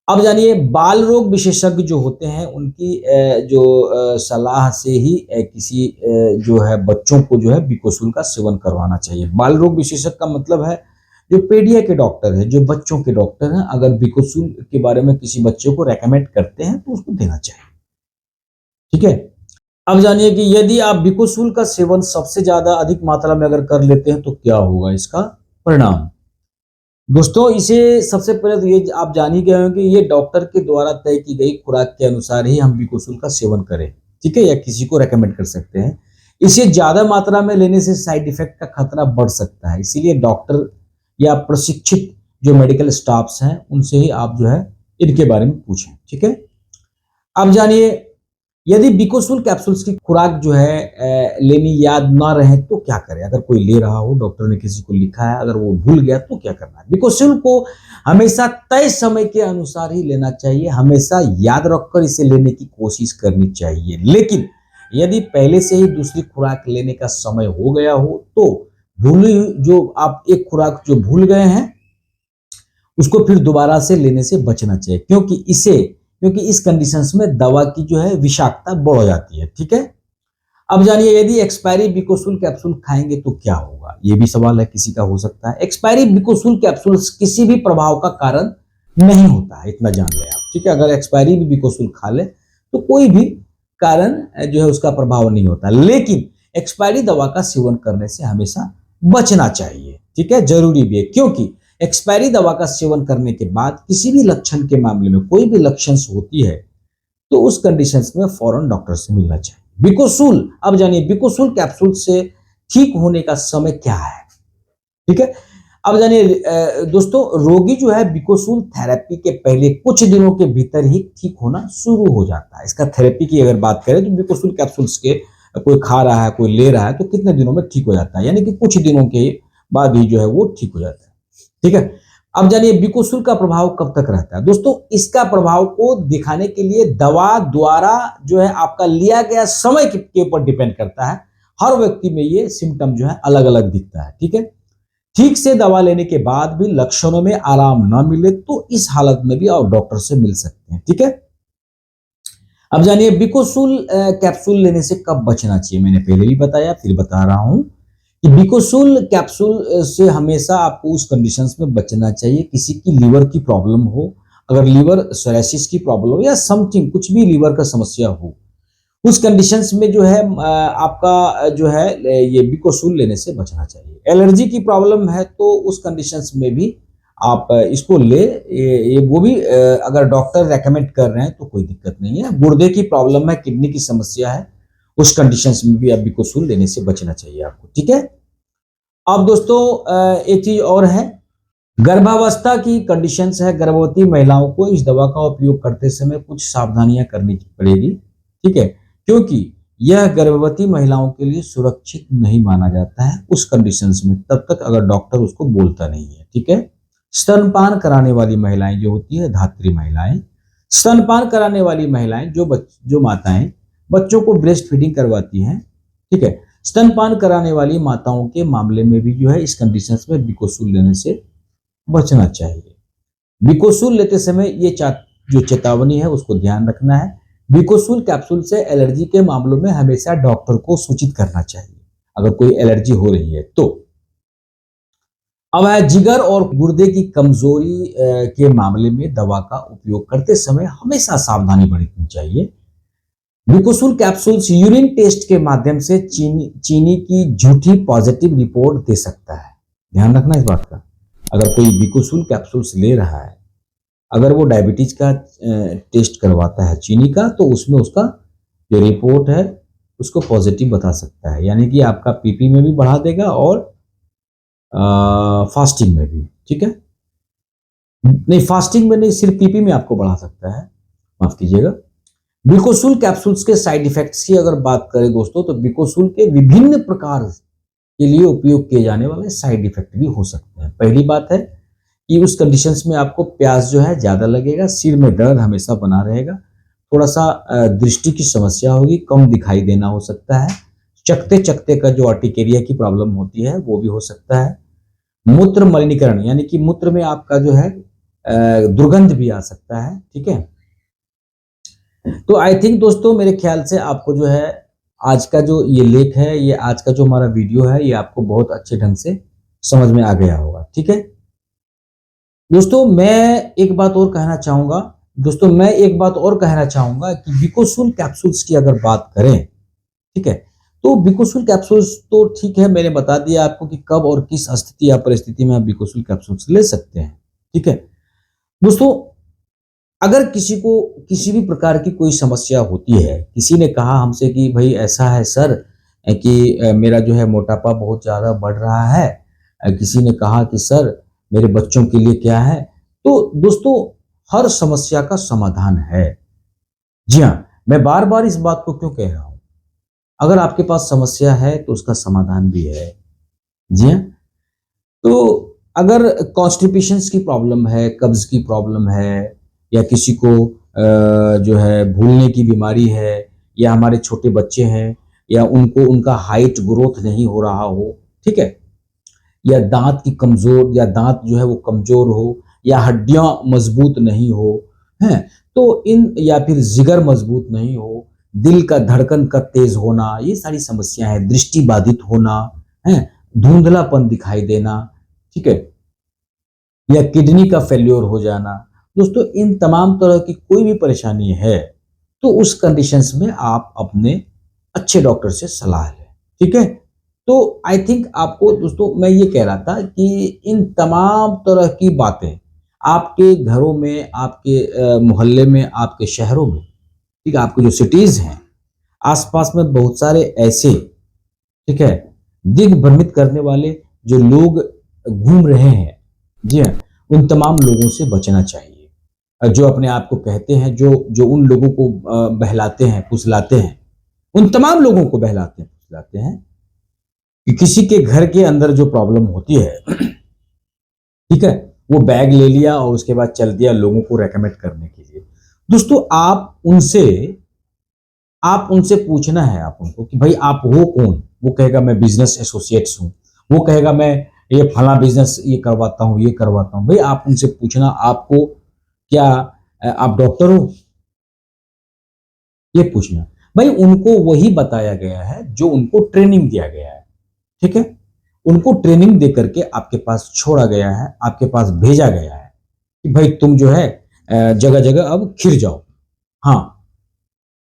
[SPEAKER 1] अब जानिए बाल रोग विशेषज्ञ जो होते हैं उनकी जो सलाह से ही किसी जो है बच्चों को जो है बिकोसूल का सेवन करवाना चाहिए। बाल रोग विशेषज्ञ का मतलब है जो पेडिया के डॉक्टर है, जो बच्चों के डॉक्टर हैं, अगर बिकोसूल के बारे में किसी बच्चे को रेकमेंड करते हैं तो उसको देना चाहिए। ठीक है। अब जानिए कि यदि आप बिकोसूल का सेवन सबसे ज्यादा अधिक मात्रा में अगर कर लेते हैं तो क्या होगा इसका परिणाम। दोस्तों इसे सबसे पहले तो ये आप जान ही गए होंगे, ये डॉक्टर के द्वारा तय की गई खुराक के अनुसार ही हम बिकोसूल का सेवन करें। ठीक है, या किसी को रेकमेंड कर सकते हैं। इसे ज्यादा मात्रा में लेने से साइड इफेक्ट का खतरा बढ़ सकता है, इसीलिए डॉक्टर या प्रशिक्षित जो मेडिकल स्टाफ्स हैं उनसे ही आप जो है इनके बारे में पूछें। ठीक है। अब जानिए यदि बिकोसूल कैप्सूल्स की खुराक जो है लेनी याद ना रहे तो क्या करें। अगर कोई ले रहा हो, डॉक्टर ने किसी को लिखा है, अगर वो भूल गया तो क्या करना है। बिकोसूल को हमेशा तय समय के अनुसार ही लेना चाहिए, हमेशा याद रखकर इसे लेने की कोशिश करनी चाहिए। लेकिन यदि पहले से ही दूसरी खुराक लेने का समय हो गया हो तो भूली जो आप एक खुराक जो भूल गए हैं उसको फिर दोबारा से लेने से बचना चाहिए, क्योंकि इस कंडीशंस में दवा की जो है विषाक्तता बढ़ जाती है। ठीक है। अब जानिए यदि एक्सपायरी बिकोसूल कैप्सूल खाएंगे तो क्या होगा, ये भी सवाल है किसी का हो सकता है। एक्सपायरी बिकोसूल कैप्सूल्स किसी भी प्रभाव का कारण नहीं होता है, इतना जान लें आप। ठीक है। अगर एक्सपायरी भी बिकोसूल खा ले तो कोई भी कारण जो है उसका प्रभाव नहीं होता, लेकिन एक्सपायरी दवा का सेवन करने से हमेशा बचना चाहिए। ठीक है, जरूरी भी है, क्योंकि एक्सपायरी दवा का सेवन करने के बाद किसी भी लक्षण के मामले में कोई भी लक्षण होती है तो उस कंडीशंस में फौरन डॉक्टर से मिलना चाहिए। बिकोसूल, अब जानिए बिकोसूल कैप्सूल से ठीक होने का समय क्या है। ठीक है। अब जानिए दोस्तों, रोगी जो है बिकोसूल थेरेपी के पहले कुछ दिनों के भीतर ही ठीक होना शुरू हो जाता है। इसका थेरेपी की अगर बात करें तो बिकोसूल कैप्सूल्स के कोई खा रहा है, कोई ले रहा है तो कितने दिनों में ठीक हो जाता है, यानी कि कुछ दिनों के बाद ही जो है वो ठीक हो जाता है। ठीक है। अब जानिए बिकोसूल का प्रभाव कब तक रहता है। दोस्तों इसका प्रभाव को दिखाने के लिए दवा द्वारा जो है आपका लिया गया समय के ऊपर डिपेंड करता है। हर व्यक्ति में ये सिम्टम जो है अलग अलग दिखता है। ठीक है। ठीक से दवा लेने के बाद भी लक्षणों में आराम ना मिले तो इस हालत में भी आप डॉक्टर से मिल सकते हैं। ठीक है। अब जानिए बिकोसूल कैप्सूल लेने से कब बचना चाहिए। मैंने पहले भी बताया, फिर बता रहा हूं कि बिकोसूल कैप्सूल से हमेशा आपको उस कंडीशंस में बचना चाहिए किसी की लीवर की प्रॉब्लम हो, अगर लीवर सोरासिस की प्रॉब्लम हो या समथिंग कुछ भी लीवर का समस्या हो, उस कंडीशंस में जो है आपका जो है ये बिकोसूल लेने से बचना चाहिए। एलर्जी की प्रॉब्लम है तो उस कंडीशंस में भी आप इसको ले, ये वो भी अगर डॉक्टर रेकमेंड कर रहे हैं तो कोई दिक्कत नहीं है। गुर्दे की प्रॉब्लम है, किडनी की समस्या है, उस कंडीशंस में भी आप बिकोसूल लेने से बचना चाहिए आपको। ठीक है। अब दोस्तों एक चीज और है, गर्भावस्था की कंडीशंस है। गर्भवती महिलाओं को इस दवा का उपयोग करते समय कुछ सावधानियां करनी पड़ेगी। ठीक है, क्योंकि यह गर्भवती महिलाओं के लिए सुरक्षित नहीं माना जाता है उस कंडीशंस में, तब तक अगर डॉक्टर उसको बोलता नहीं है। ठीक है। स्तनपान कराने वाली महिलाएं जो होती है, धात्री महिलाएं, स्तनपान कराने वाली महिलाएं जो माताएं बच्चों को ब्रेस्ट फीडिंग करवाती हैं। ठीक है। स्तनपान कराने वाली माताओं के मामले में भी जो है इस कंडीशंस में बिकोसूल लेने से बचना चाहिए। बिकोसूल लेते समय ये जो चेतावनी है उसको ध्यान रखना है। बिकोसूल कैप्सूल से एलर्जी के मामलों में हमेशा डॉक्टर को सूचित करना चाहिए अगर कोई एलर्जी हो रही है तो। अब है जिगर और गुर्दे की कमजोरी के मामले में दवा का उपयोग करते समय हमेशा सावधानी बरतनी चाहिए। बिकोसूल कैप्सूल्स यूरिन टेस्ट के माध्यम से चीनी की झूठी पॉजिटिव रिपोर्ट दे सकता है, ध्यान रखना इस बात का। अगर कोई बिकोसूल कैप्सूल्स ले रहा है, अगर वो डायबिटीज का टेस्ट करवाता है चीनी का, तो उसमें उसका जो रिपोर्ट है उसको पॉजिटिव बता सकता है, यानी कि आपका पीपी में भी बढ़ा देगा और फास्टिंग में भी। ठीक है, नहीं फास्टिंग में नहीं, सिर्फ पीपी में आपको बढ़ा सकता है, माफ कीजिएगा। बिकोसूल कैप्सूल्स के साइड इफेक्ट्स की अगर बात करें दोस्तों, तो बिकोसूल के विभिन्न प्रकार के लिए उपयोग किए जाने वाले साइड इफेक्ट भी हो सकते हैं। पहली बात है कि उस कंडीशंस में आपको प्यास जो है ज्यादा लगेगा, सिर में दर्द हमेशा बना रहेगा, थोड़ा सा दृष्टि की समस्या होगी, कम दिखाई देना हो सकता है। चकते चकते का जो अर्टिकेरिया की प्रॉब्लम होती है वो भी हो सकता है। मूत्र मलिनीकरण यानी कि मूत्र में आपका जो है दुर्गंध भी आ सकता है। ठीक है, तो आई थिंक दोस्तों मेरे ख्याल से आपको जो है आज का जो ये लेख है, ये आज का जो हमारा वीडियो है, ये आपको बहुत अच्छे ढंग से समझ में आ गया होगा। ठीक है दोस्तों, मैं एक बात और कहना चाहूंगा कि बिकोसूल कैप्सूल्स की अगर बात करें, ठीक है, तो बिकोसूल कैप्सूल्स तो ठीक है, मैंने बता दिया आपको कि कब और किस स्थिति या परिस्थिति में आप बिकोसूल कैप्सूल्स ले सकते हैं। ठीक है दोस्तों, अगर किसी को किसी भी प्रकार की कोई समस्या होती है, किसी ने कहा हमसे कि भाई ऐसा है सर कि मेरा जो है मोटापा बहुत ज़्यादा बढ़ रहा है, किसी ने कहा कि सर मेरे बच्चों के लिए क्या है, तो दोस्तों हर समस्या का समाधान है। जी हाँ, मैं बार बार इस बात को क्यों कह रहा हूँ, अगर आपके पास समस्या है तो उसका समाधान भी है। जी हाँ, तो अगर कॉन्स्टिपेशंस की प्रॉब्लम है, कब्ज की प्रॉब्लम है, या किसी को जो है भूलने की बीमारी है, या हमारे छोटे बच्चे हैं, या उनको उनका हाइट ग्रोथ नहीं हो रहा हो, ठीक है, या दांत की कमजोर, या दांत जो है वो कमजोर हो, या हड्डियां मजबूत नहीं हो, हैं, तो इन, या फिर जिगर मजबूत नहीं हो, दिल का धड़कन का तेज होना, ये सारी समस्याएं हैं, दृष्टि बाधित होना है, धुंधलापन दिखाई देना, ठीक है, या किडनी का फेल्योर हो जाना, दोस्तों इन तमाम तरह की कोई भी परेशानी है तो उस कंडीशंस में आप अपने अच्छे डॉक्टर से सलाह लें। ठीक है, तो आई थिंक आपको दोस्तों मैं ये कह रहा था कि इन तमाम तरह की बातें आपके घरों में, आपके मोहल्ले में, आपके शहरों में, ठीक है, आपके जो सिटीज हैं, आसपास में बहुत सारे ऐसे, ठीक है, दिग्भ्रमित करने वाले जो लोग घूम रहे हैं। जी हाँ, उन तमाम लोगों से बचना चाहिए। जो अपने आप को कहते हैं, जो जो उन लोगों को बहलाते हैं, फुसलाते हैं, उन तमाम लोगों को बहलाते हैं, फुसलाते हैं कि किसी के घर के अंदर जो प्रॉब्लम होती है, ठीक है, वो बैग ले लिया और उसके बाद चल दिया लोगों को रेकमेंड करने के लिए। दोस्तों आप उनसे पूछना है आप उनको कि भाई आप हो कौन। वो कहेगा मैं बिजनेस एसोसिएट्स हूं, वो कहेगा मैं ये फला बिजनेस ये करवाता हूं, ये करवाता हूं। भाई आप उनसे पूछना, आपको क्या आप डॉक्टर हो, ये पूछना। भाई उनको वही बताया गया है जो उनको ट्रेनिंग दिया गया है। ठीक है, उनको ट्रेनिंग दे करके आपके पास छोड़ा गया है, आपके पास भेजा गया है कि भाई तुम जो है जगह जगह अब खिर जाओ। हाँ,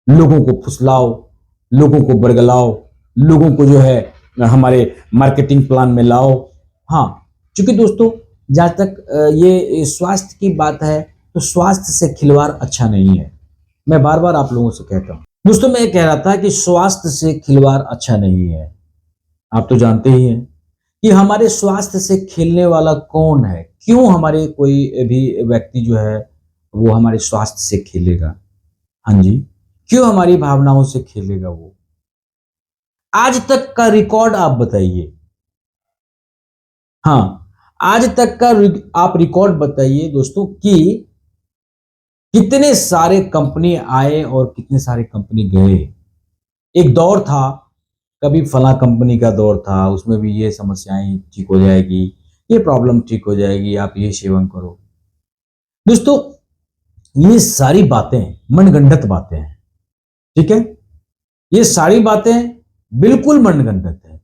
[SPEAKER 1] लोगों को फुसलाओ, लोगों को बरगलाओ, लोगों को जो है हमारे मार्केटिंग प्लान में लाओ। हाँ, क्योंकि दोस्तों जहाँ तक ये स्वास्थ्य की बात है, तो स्वास्थ्य से खिलवाड़ अच्छा नहीं है। मैं बार बार आप लोगों से कहता हूँ दोस्तों, मैं ये कह रहा था कि स्वास्थ्य से खिलवाड़ अच्छा नहीं है। आप तो जानते ही हैं कि हमारे स्वास्थ्य से खेलने वाला कौन है। क्यों हमारे कोई भी व्यक्ति जो है वो हमारे स्वास्थ्य से खेलेगा। हाँ जी, क्यों हमारी भावनाओं से खेलेगा वो। आज तक का रिकॉर्ड आप बताइए। हाँ, आज तक का आप रिकॉर्ड बताइए दोस्तों कि कितने सारे कंपनी आए और कितने सारे कंपनी गए। एक दौर था, कभी फला कंपनी का दौर था, उसमें भी ये समस्याएं ठीक हो जाएगी, ये प्रॉब्लम ठीक हो जाएगी, आप ये सेवन करो। दोस्तों ये सारी बातें मनगढ़ंत बातें हैं। ठीक है, ये सारी बातें बिल्कुल मनगढ़ंत है।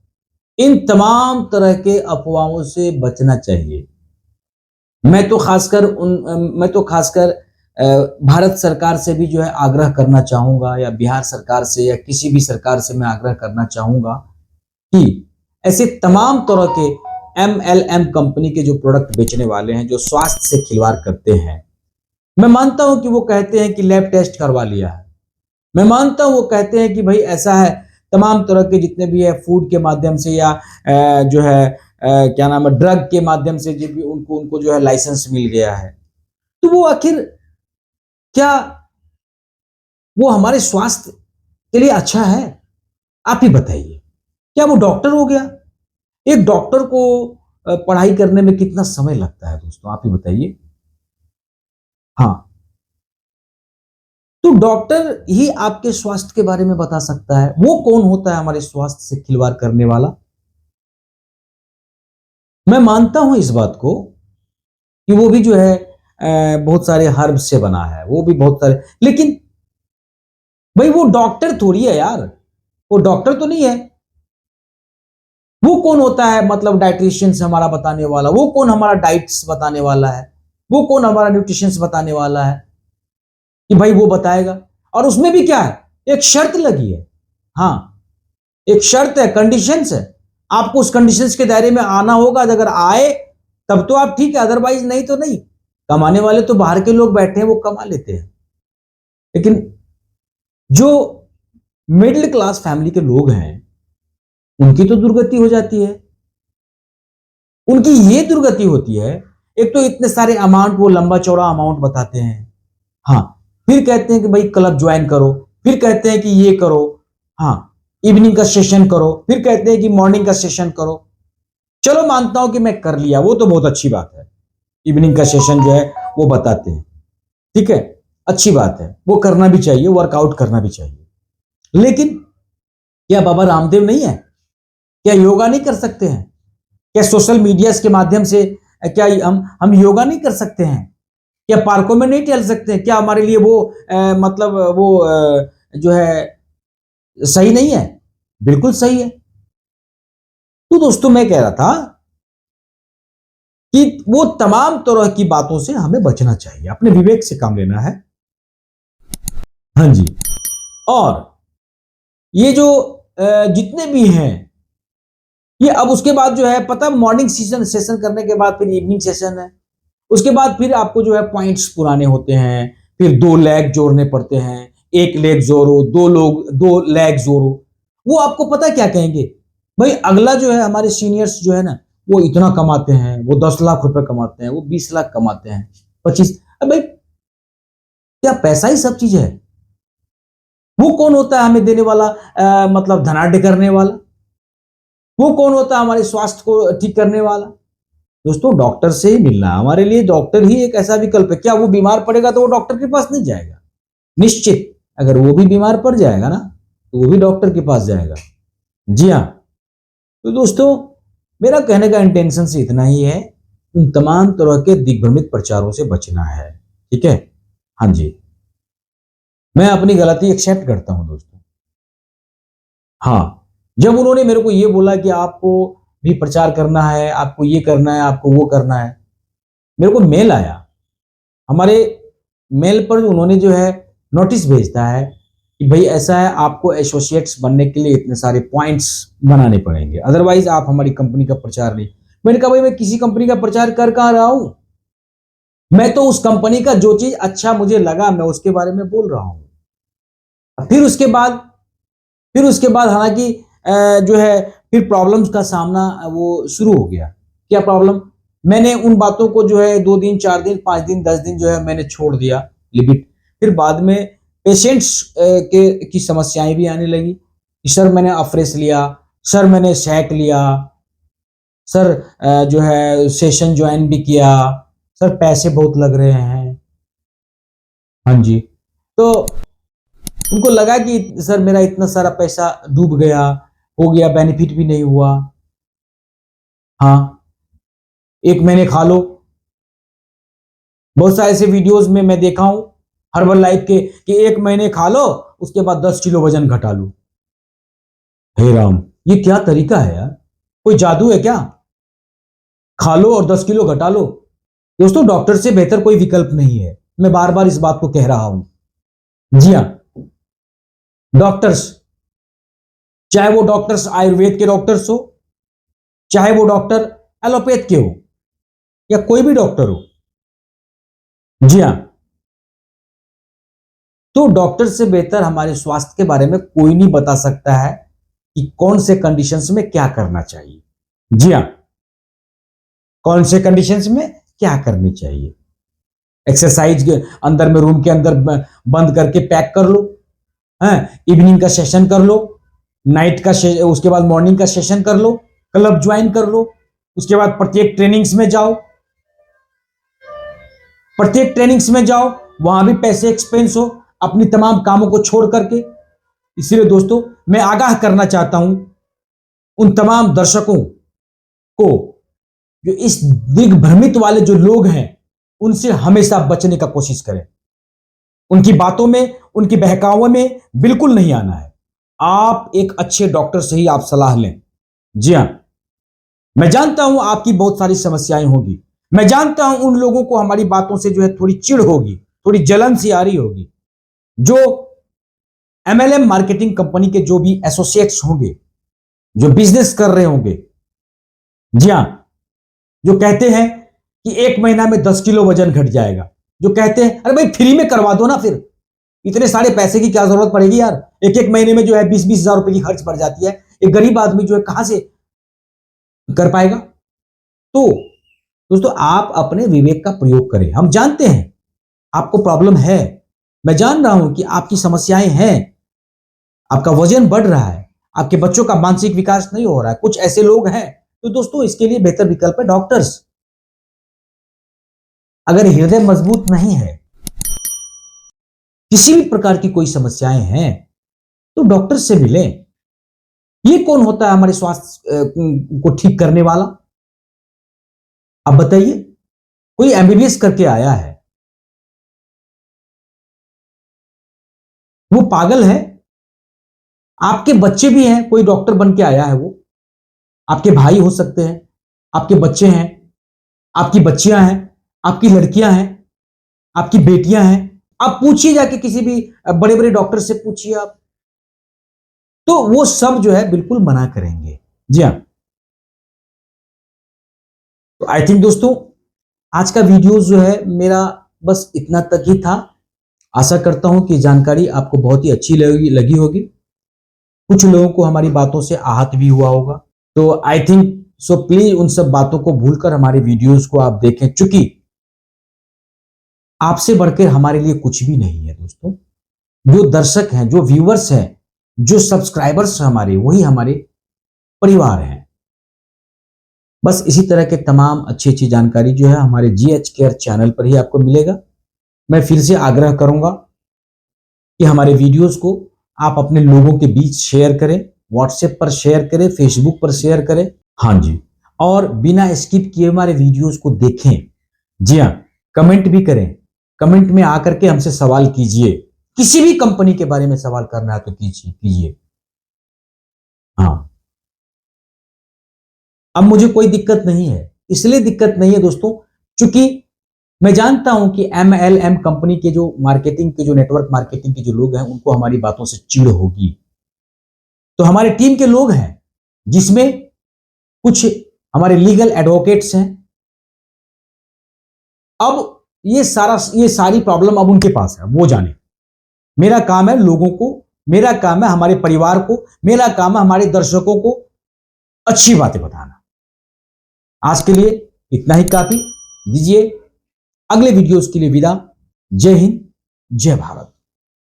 [SPEAKER 1] इन तमाम तरह के अफवाहों से बचना चाहिए। मैं तो खासकर भारत सरकार से भी जो है आग्रह करना चाहूंगा, या बिहार सरकार से, या किसी भी सरकार से मैं आग्रह करना चाहूंगा कि ऐसे तमाम तरह के MLM कंपनी के जो प्रोडक्ट बेचने वाले हैं, जो स्वास्थ्य से खिलवाड़ करते हैं, मैं मानता हूं कि वो कहते हैं कि लैब टेस्ट करवा लिया है, मैं मानता हूं वो कहते हैं कि भाई ऐसा है, तमाम तरह के जितने भी है फूड के माध्यम से, या जो है क्या नाम है ड्रग के माध्यम से, जो भी उनको उनको जो है लाइसेंस मिल गया है, तो वो आखिर क्या वो हमारे स्वास्थ्य के लिए अच्छा है? आप ही बताइए। क्या वो डॉक्टर हो गया? एक डॉक्टर को पढ़ाई करने में कितना समय लगता है दोस्तों, आप ही बताइए। हाँ, तो डॉक्टर ही आपके स्वास्थ्य के बारे में बता सकता है। वो कौन होता है हमारे स्वास्थ्य से खिलवाड़ करने वाला? मैं मानता हूं इस बात को कि वो भी जो है बहुत सारे हर्ब से बना है, वो भी बहुत सारे, लेकिन भाई वो डॉक्टर थोड़ी है यार, वो डॉक्टर तो नहीं है। वो कौन होता है मतलब डाइटिशियन हमारा बताने वाला? वो कौन हमारा डाइट्स बताने वाला है? वो कौन हमारा न्यूट्रिशन बताने वाला है कि भाई वो बताएगा? और उसमें भी क्या है, एक शर्त लगी है। हाँ, एक शर्त है, कंडीशंस है। आपको उस कंडीशंस के दायरे में आना होगा। अगर आए तब तो आप ठीक है, अदरवाइज नहीं तो नहीं। कमाने वाले तो बाहर के लोग बैठे हैं, वो कमा लेते हैं, लेकिन जो मिडिल क्लास फैमिली के लोग हैं उनकी तो दुर्गति हो जाती है। उनकी ये दुर्गति होती है, एक तो इतने सारे अमाउंट, वो लंबा चौड़ा अमाउंट बताते हैं। हाँ, फिर कहते हैं कि भाई क्लब ज्वाइन करो, फिर कहते हैं कि ये करो, हाँ इवनिंग का सेशन करो, फिर कहते हैं कि मॉर्निंग का सेशन करो। चलो मानता हूं कि मैं कर लिया, वो तो बहुत अच्छी बात है। इवनिंग का सेशन जो है वो बताते हैं, ठीक है, अच्छी बात है, वो करना भी चाहिए, वर्कआउट करना भी चाहिए। लेकिन क्या बाबा रामदेव नहीं है? क्या योगा नहीं कर सकते हैं? क्या सोशल मीडिया के माध्यम से क्या हम योगा नहीं कर सकते हैं? क्या पार्कों में नहीं टहल सकते हैं? क्या हमारे लिए वो मतलब वो जो है सही नहीं है? बिल्कुल सही है। तो दोस्तों मैं कह रहा था कि वो तमाम तरह की बातों से हमें बचना चाहिए, अपने विवेक से काम लेना है। हाँ जी। और ये जो जितने भी हैं, ये अब उसके बाद जो है पता, मॉर्निंग सेशन सेशन करने के बाद फिर इवनिंग सेशन है। उसके बाद फिर आपको जो है पॉइंट्स पुराने होते हैं, फिर 2 लेग जोड़ने पड़ते हैं। 1 लेग जोड़ो, 2 लेग जोड़ो। वो आपको पता क्या कहेंगे? भाई अगला जो है, हमारे सीनियर्स जो है ना, वो इतना कमाते हैं, वो 10 लाख रुपए कमाते हैं, वो 20 लाख कमाते हैं, 25। अब भाई क्या पैसा ही सब चीज है? वो कौन होता है हमें देने वाला, मतलब धनाढ़ करने वाला? वो कौन होता है हमारे स्वास्थ्य को ठीक करने वाला? दोस्तों डॉक्टर से ही मिलना है हमारे लिए। डॉक्टर ही एक ऐसा विकल्प है। क्या वो बीमार पड़ेगा तो वो डॉक्टर के पास नहीं जाएगा? निश्चित, अगर वो भी बीमार पड़ जाएगा ना, तो वो भी डॉक्टर के पास जाएगा। जी हाँ। तो दोस्तों मेरा कहने का इंटेंशन से इतना ही है, उन तमाम तरह के दिग्भ्रमित प्रचारों से बचना है, ठीक है। हाँ जी, मैं अपनी गलती एक्सेप्ट करता हूं दोस्तों। हाँ, जब उन्होंने मेरे को ये बोला कि आपको भी प्रचार करना है, आपको ये करना है, आपको वो करना है, मेरे को मेल आया। हमारे मेल पर उन्होंने जो है नोटिस भेजता है कि भाई ऐसा है, आपको एसोसिएट्स बनने के लिए इतने सारे पॉइंट्स बनाने पड़ेंगे, अदरवाइज आप हमारी कंपनी का प्रचार नहीं। मैंने कहा भाई मैं किसी कंपनी का प्रचार कर कहां रहा हूं? मैं तो उस कंपनी का जो चीज अच्छा मुझे लगा मैं उसके बारे में बोल रहा हूं। फिर उसके बाद हालांकि जो है फिर प्रॉब्लम्स का सामना वो शुरू हो गया। क्या प्रॉब्लम? मैंने उन बातों को जो है 2 दिन 4 दिन 5 दिन 10 दिन जो है मैंने छोड़ दिया, लिमिट। फिर बाद में पेशेंट्स के की समस्याएं भी आने लगी कि सर मैंने अफ्रेस लिया, सर मैंने सैक लिया, सर जो है सेशन ज्वाइन भी किया, सर पैसे बहुत लग रहे हैं। हाँ जी। तो उनको लगा कि सर मेरा इतना सारा पैसा डूब गया, हो गया, बेनिफिट भी नहीं हुआ। हाँ, 1 महीने खा लो। बहुत सारे ऐसे वीडियोस में मैं देखा हूं हर्बल लाइफ के कि 1 महीने खा लो, उसके बाद 10 किलो वजन घटा लो। हे राम, ये क्या तरीका है यार? कोई जादू है क्या? खा लो और 10 किलो घटा लो। दोस्तों डॉक्टर से बेहतर कोई विकल्प नहीं है, मैं बार बार इस बात को कह रहा हूं। जी हाँ, डॉक्टर्स, चाहे वो डॉक्टर्स आयुर्वेद के डॉक्टर्स हो, चाहे वो डॉक्टर एलोपैथ के हो, या कोई भी डॉक्टर हो, जी हाँ, तो डॉक्टर से बेहतर हमारे स्वास्थ्य के बारे में कोई नहीं बता सकता है कि कौन से कंडीशंस में क्या करना चाहिए। जी हाँ, कौन से कंडीशंस में क्या करनी चाहिए। एक्सरसाइज के अंदर में, रूम के अंदर बंद करके पैक कर लो, हैं, इवनिंग का सेशन कर लो, नाइट का उसके बाद मॉर्निंग का सेशन कर लो, क्लब ज्वाइन कर लो, उसके बाद प्रत्येक ट्रेनिंग्स में जाओ, प्रत्येक ट्रेनिंग्स में जाओ, वहां भी पैसे एक्सपेंस हो। अपनी तमाम कामों को छोड़ करके। इसलिए दोस्तों मैं आगाह करना चाहता हूं उन तमाम दर्शकों को जो इस दिग्भ्रमित वाले जो लोग हैं उनसे हमेशा बचने का कोशिश करें। उनकी बातों में, उनकी बहकावों में बिल्कुल नहीं आना है। आप एक अच्छे डॉक्टर से ही आप सलाह लें। जी हां, मैं जानता हूं आपकी बहुत सारी समस्याएं होगी। मैं जानता हूं उन लोगों को हमारी बातों से जो है थोड़ी चिढ़ होगी, थोड़ी जलन सी आ रही होगी। जो एमएलएम मार्केटिंग कंपनी के जो भी एसोसिएट्स होंगे, जो बिजनेस कर रहे होंगे, जी हां, जो कहते हैं कि 1 महीना में 10 किलो वजन घट जाएगा, जो कहते हैं अरे भाई फ्री में करवा दो ना, फिर इतने सारे पैसे की क्या जरूरत पड़ेगी यार। एक एक महीने में जो है 20-20 हजार रुपए की खर्च पड़ जाती है। एक गरीब आदमी जो है कहां से कर पाएगा। तो दोस्तों आप अपने विवेक का प्रयोग करें। हम जानते हैं आपको प्रॉब्लम है, मैं जान रहा हूं कि आपकी समस्याएं हैं, आपका वजन बढ़ रहा है, आपके बच्चों का मानसिक विकास नहीं हो रहा है, कुछ ऐसे लोग हैं। तो दोस्तों इसके लिए बेहतर विकल्प है डॉक्टर्स। अगर हृदय मजबूत नहीं है, किसी भी प्रकार की कोई समस्याएं हैं, तो डॉक्टर से मिलें। ये कौन होता है हमारे स्वास्थ्य को ठीक करने वाला? आप बताइए, कोई एमबीबीएस करके आया है, वो पागल है? आपके बच्चे भी हैं, कोई डॉक्टर बन के आया है, वो आपके भाई हो सकते हैं, आपके बच्चे हैं, आपकी बच्चियां हैं, आपकी लड़कियां हैं, आपकी बेटियां हैं। आप पूछिए जाके किसी भी बड़े बड़े डॉक्टर से पूछिए आप, तो वो सब जो है बिल्कुल मना करेंगे। जी हाँ, तो आई थिंक दोस्तों आज का वीडियो जो है मेरा बस इतना तक ही था। आशा करता हूं कि जानकारी आपको बहुत ही अच्छी लगी होगी। कुछ लोगों को हमारी बातों से आहत भी हुआ होगा। तो आई थिंक सो प्लीज उन सब बातों को भूलकर हमारे वीडियोस को आप देखें, क्योंकि आपसे बढ़कर हमारे लिए कुछ भी नहीं है दोस्तों। जो दर्शक हैं, जो व्यूअर्स हैं, जो सब्सक्राइबर्स हैं हमारे, वही हमारे परिवार हैं। बस इसी तरह के तमाम अच्छी अच्छी जानकारी जो है हमारे जीएच केयर चैनल पर ही आपको मिलेगा। मैं फिर से आग्रह करूंगा कि हमारे वीडियोस को आप अपने लोगों के बीच शेयर करें, व्हाट्सएप पर शेयर करें, फेसबुक पर शेयर करें। हाँ जी, और बिना स्किप किए हमारे वीडियोस को देखें। जी हाँ, कमेंट भी करें। कमेंट में आकर के हमसे सवाल कीजिए, किसी भी कंपनी के बारे में सवाल करना है तो कीजिए। हाँ, अब मुझे कोई दिक्कत नहीं है। इसलिए दिक्कत नहीं है दोस्तों क्योंकि मैं जानता हूं कि एमएलएम कंपनी के जो मार्केटिंग के, जो नेटवर्क मार्केटिंग के जो लोग हैं, उनको हमारी बातों से चिढ़ होगी। तो हमारे टीम के लोग हैं, जिसमें कुछ हमारे लीगल एडवोकेट्स हैं। अब ये सारी प्रॉब्लम अब उनके पास है, वो जाने। मेरा काम है लोगों को, मेरा काम है हमारे परिवार को, मेरा काम है हमारे दर्शकों को अच्छी बातें बताना। आज के लिए इतना ही काफी। दीजिए अगले वीडियोस के लिए विदा। जय हिंद, जय भारत।